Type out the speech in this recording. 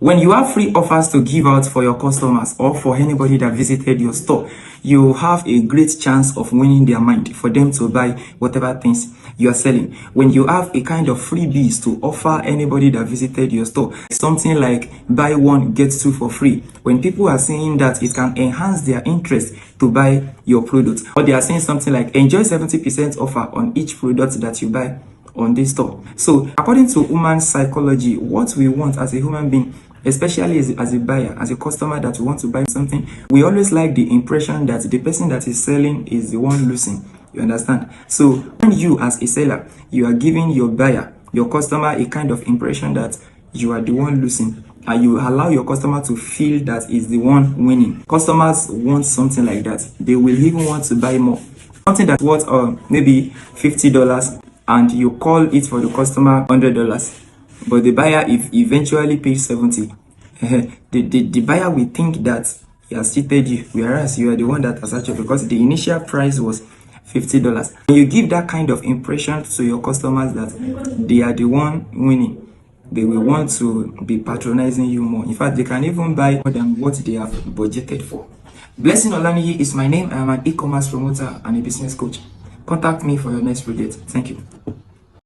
When you have free offers to give out for your customers or for anybody that visited your store, you have a great chance of winning their mind for them to buy whatever things you are selling. When you have a kind of freebies to offer anybody that visited your store, something like buy one get two for free, when people are saying that it can enhance their interest to buy your product, or they are saying something like enjoy 70% offer on each product that you buy on this store. So according to human psychology, what we want as a human being, especially as a buyer, as a customer that want to buy something, we always like the impression that the person that is selling is the one losing. You understand? So when you as a seller, you are giving your buyer, your customer, a kind of impression that you are the one losing, and you allow your customer to feel that is the one winning. Customers want something like that. They will even want to buy more. Something that's worth maybe $50, and you call it for the customer $100, but the buyer if eventually pays 70, the buyer will think that he has cheated you, whereas you are the one that has actually, because the initial price was $50. When you give that kind of impression to your customers that they are the one winning, they will want to be patronizing you more. In fact, they can even buy more than what they have budgeted for. Blessing Olaniyi is my name. I am an e-commerce promoter and a business coach. Contact me for your next project. Thank you.